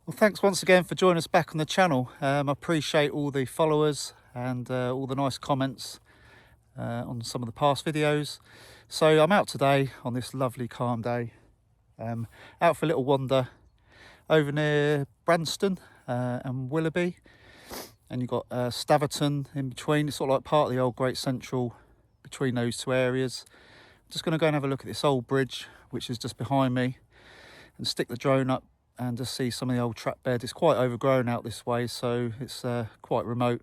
Well, thanks once again for joining us back on the channel. I appreciate all the followers and all the nice comments on some of the past videos. So I'm out today on this lovely calm day, out for a little wander over near Branston and Willoughby, and you've got Staverton in between. It's sort of like part of the old Great Central between those two areas. I'm just going to go and have a look at this old bridge which is just behind me and stick the drone up and just see some of the old trap bed. It's quite overgrown out this way, so it's quite remote,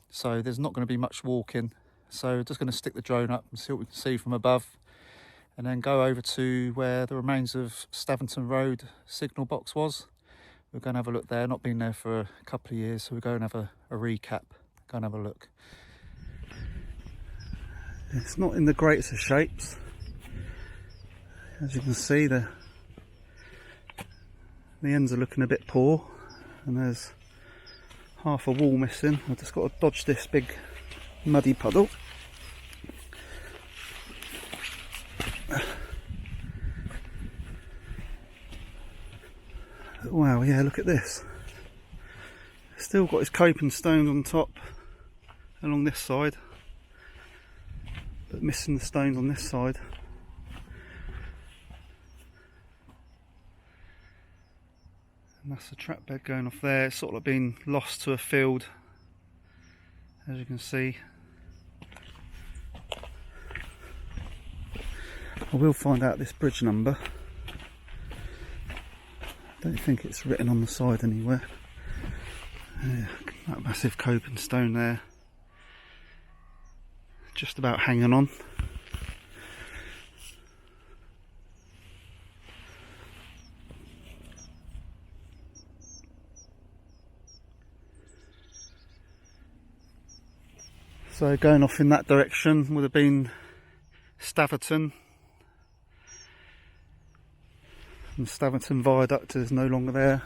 so there's not going to be much walking. So just going to stick the drone up and see what we can see from above, and then go over to where the remains of Staverton Road signal box was. We're going to have a look there. Not been there for a couple of years, so we'll go and have a recap. Go and have a look. It's not in the greatest of shapes. As you can see, the ends are looking a bit poor, and there's half a wall missing. I've just got to dodge this big muddy puddle. Wow, yeah, look at this. Still got his coping stones on top along this side, but missing the stones on this side. And that's the trap bed going off there. It's sort of been lost to a field, as you can see. I will find out this bridge number. I don't think it's written on the side anywhere. Yeah, that massive coping stone there, just about hanging on. So going off in that direction would have been Staverton, and Staverton Viaduct is no longer there.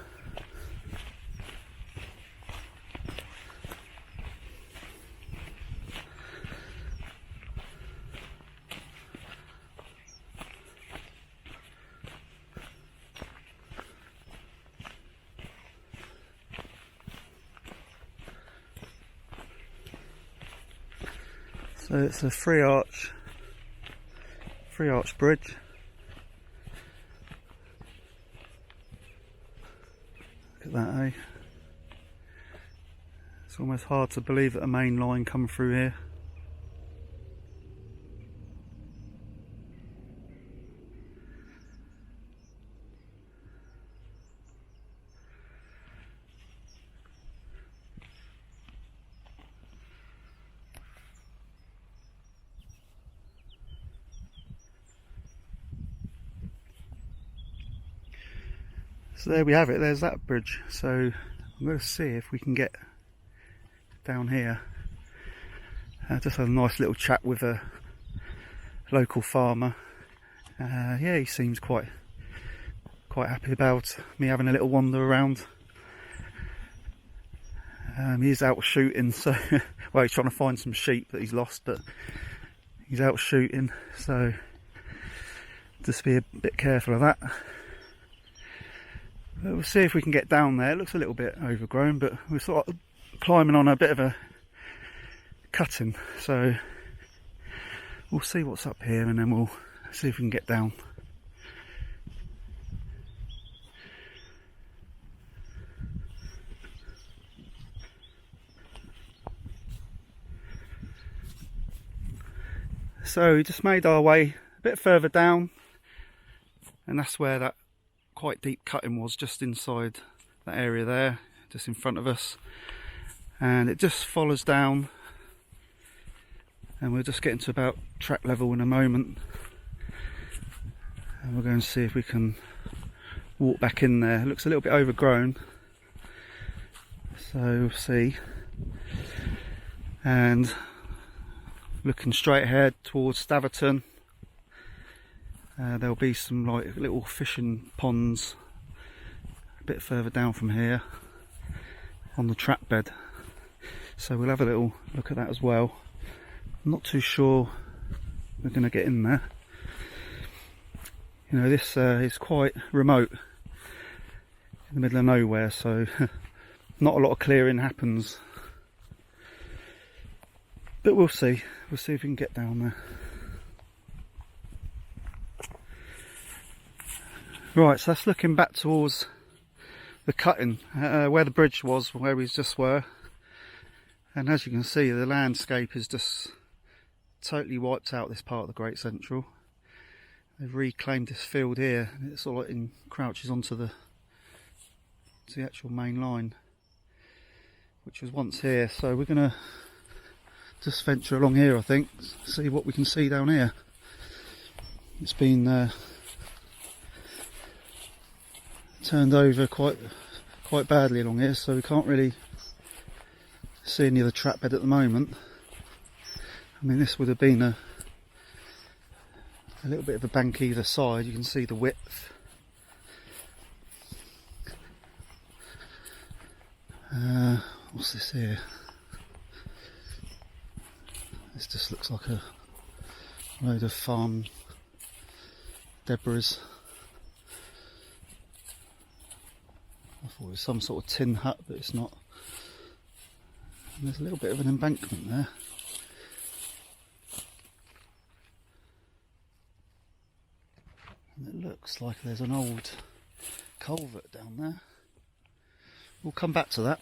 So it's a three arch bridge. Look at that, eh? It's almost hard to believe that a main line come through here. So there we have it, there's that bridge. So I'm going to see if we can get down here. Just had a nice little chat with a local farmer. Yeah, he seems quite happy about me having a little wander around. He's out shooting, so well, he's trying to find some sheep that he's lost, but he's out shooting, so just be a bit careful of that. But we'll see if we can get down there. It looks a little bit overgrown, but we're sort of climbing on a bit of a cutting, so we'll see what's up here and then we'll see if we can get down. So we just made our way a bit further down, and that's where that quite deep cutting was, just inside that area there, just in front of us, and it just follows down, and we'll just get into about track level in a moment, and we're going to see if we can walk back in there. It looks a little bit overgrown, so we'll see. And looking straight ahead towards Staverton, there'll be some like little fishing ponds a bit further down from here on the trap bed, so we'll have a little look at that as well. I'm not too sure we're going to get in there. You know, this is quite remote. in the middle of nowhere, so not a lot of clearing happens. But we'll see if we can get down there. Right, so that's looking back towards the cutting, where the bridge was, where we just were. And as you can see, the landscape is just totally wiped out this part of the Great Central. They've reclaimed this field here, and it sort of encroaches onto the actual main line, which was once here. So we're going to just venture along here, I think, see what we can see down here. It's been turned over quite badly along here, so we can't really see any of the trap bed at the moment. I mean, this would have been a little bit of a bank either side. You can see the width. What's this here? This just looks like a load of farm debris. I thought it was some sort of tin hut, but it's not. And there's a little bit of an embankment there. And it looks like there's an old culvert down there. We'll come back to that.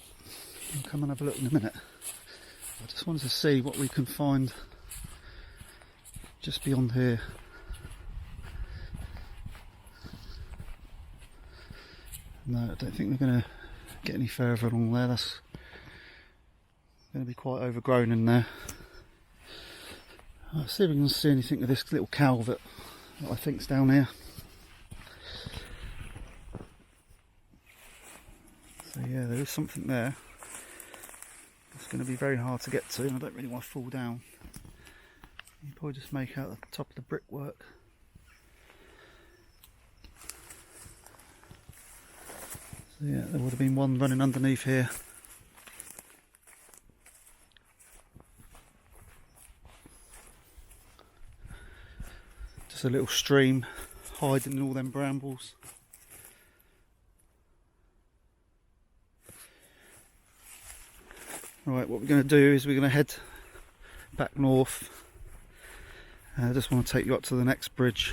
We'll come and have a look in a minute. I just wanted to see what we can find just beyond here. No, I don't think we're going to get any further along there. That's going to be quite overgrown in there. Let's see if we can see anything of this little culvert that I think's down here. So yeah, there is something there. It's going to be very hard to get to, and I don't really want to fall down. You can probably just make out the top of the brickwork. So yeah, there would have been one running underneath here. Just a little stream hiding in all them brambles. Right, what we're going to do is we're going to head back north. I just want to take you up to the next bridge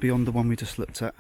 beyond the one we just looked at.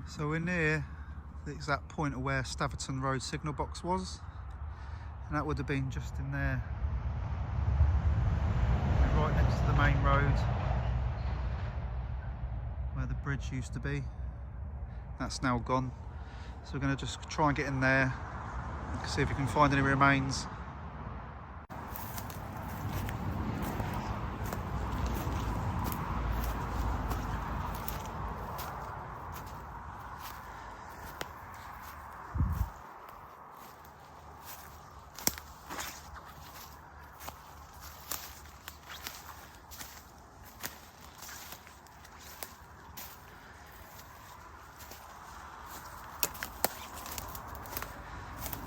So we're near the exact point of where Staverton Road signal box was, and that would have been just in there right next to the main road where the bridge used to be. That's now gone. So we're going to just try and get in there and see if we can find any remains.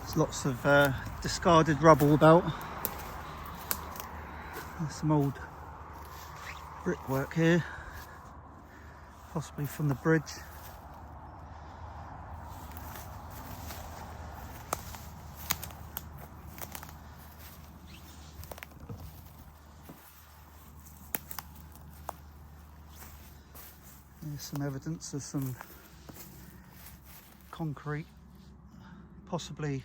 There's lots of discarded rubble about. There's some old brickwork here, possibly from the bridge. There's some evidence of some concrete, possibly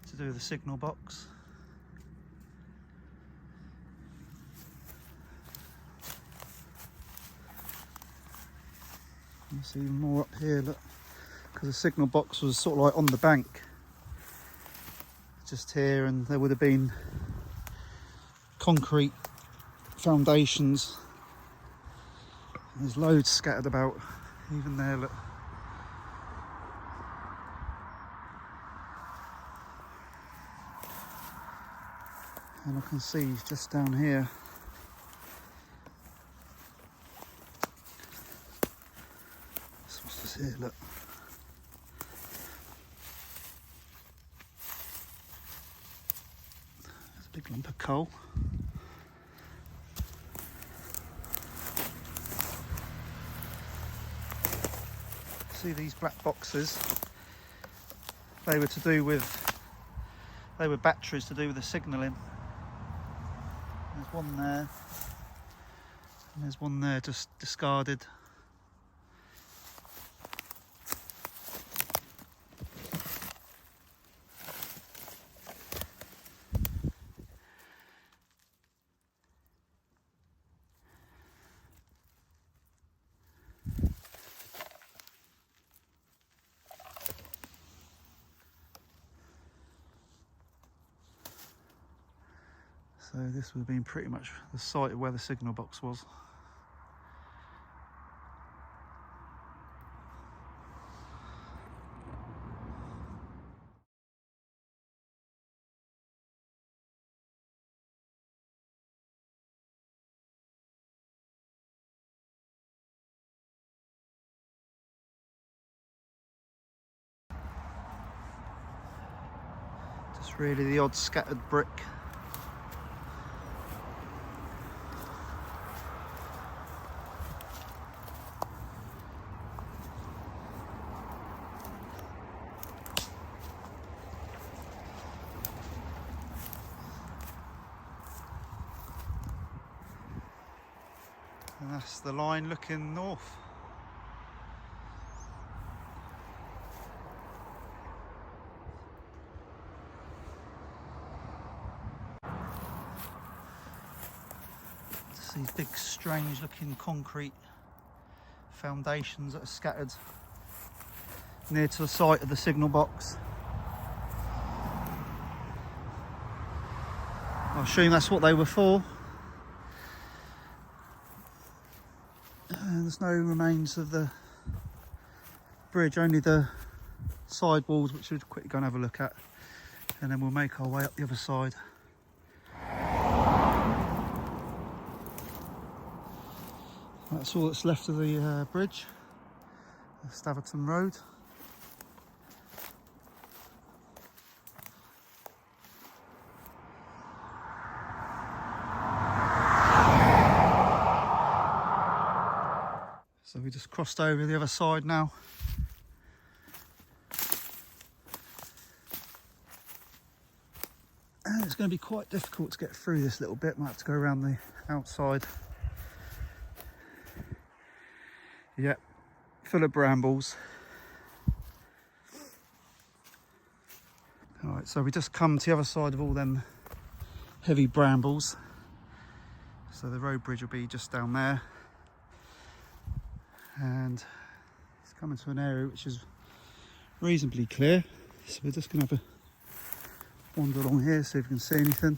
to do with the signal box. You see more up here, look, because the signal box was sort of like on the bank just here, and there would have been concrete foundations. There's loads scattered about, even there, look. And I can see just down here what's this here, look. There's a big lump of coal. See these black boxes? They were batteries to do with the signalling. There's one there, and there's one there just discarded. So this would have been pretty much the site of where the signal box was. Just really the odd scattered brick. And that's the line looking north. Just these big strange looking concrete foundations that are scattered near to the site of the signal box. I assume that's what they were for. And there's no remains of the bridge, only the side walls, which we'll quickly go and have a look at, and then we'll make our way up the other side. That's all that's left of the bridge, the Staverton Road. So we just crossed over the other side now. And it's going to be quite difficult to get through this little bit. Might have to go around the outside. Yep, full of brambles. Alright, so we just come to the other side of all them heavy brambles. So the road bridge will be just down there, and it's coming to an area which is reasonably clear. So we're just going to have a wander along here, see if we can see anything.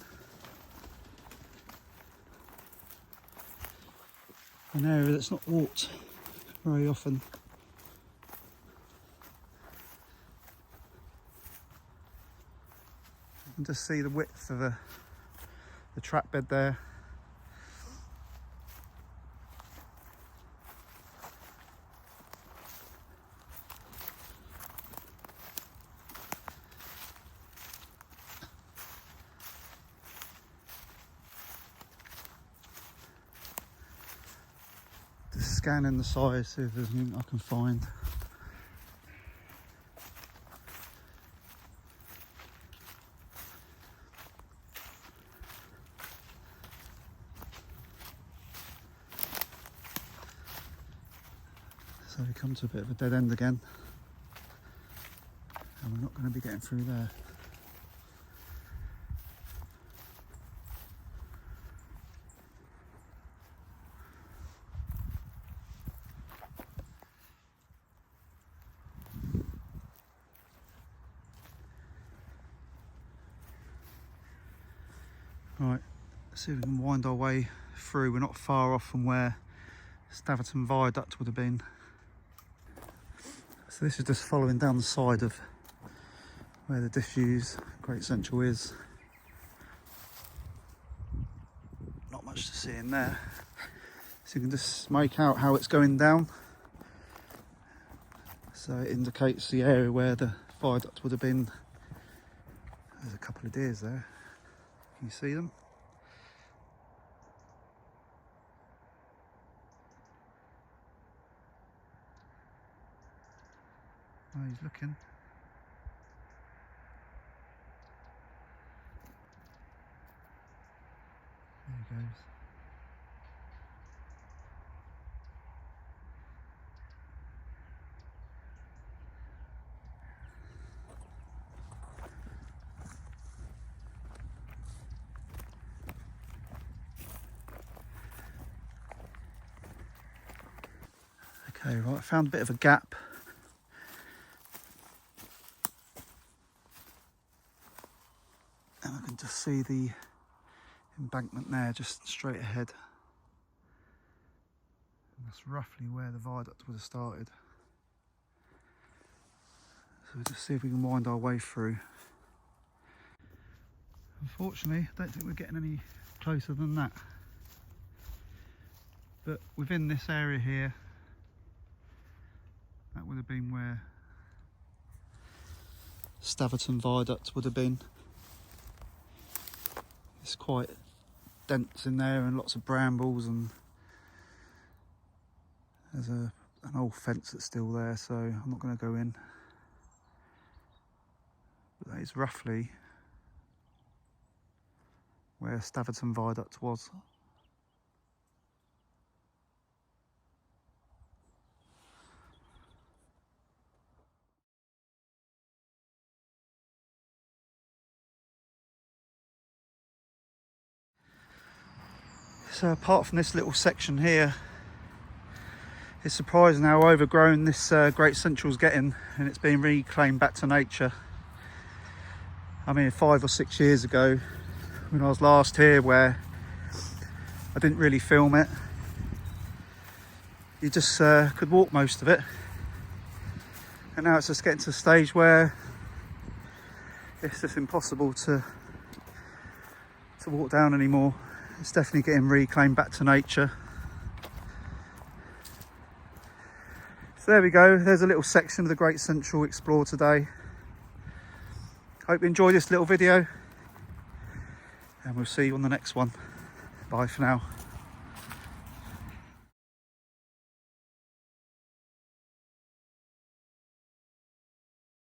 An area that's not walked very often. You can just see the width of the track bed there. Just scanning the side, see if there's anything I can find. So we come to a bit of a dead end again, and we're not going to be getting through there. Right, let's see if we can wind our way through. We're not far off from where Staverton Viaduct would have been. So this is just following down the side of where the diffuse Great Central is. Not much to see in there. So you can just make out how it's going down. So it indicates the area where the viaduct would have been. There's a couple of deers there. Can you see them? Oh, he's looking. There he goes. Okay, right, I found a bit of a gap. And I can just see the embankment there, just straight ahead. And that's roughly where the viaduct would have started. So we'll just see if we can wind our way through. Unfortunately, I don't think we're getting any closer than that. But within this area here, that would have been where Staverton Viaduct would have been. It's quite dense in there and lots of brambles, and there's an old fence that's still there, so I'm not going to go in. But that is roughly where Staverton Viaduct was. So apart from this little section here, it's surprising how overgrown this Great Central's getting, and it's being reclaimed back to nature. I mean, 5 or 6 years ago, when I was last here, where I didn't really film it, you just could walk most of it. And now it's just getting to the stage where it's just impossible to walk down anymore. It's definitely getting reclaimed back to nature. So there we go, there's a little section of the Great Central explored today. Hope you enjoyed this little video, and we'll see you on the next one. Bye for now.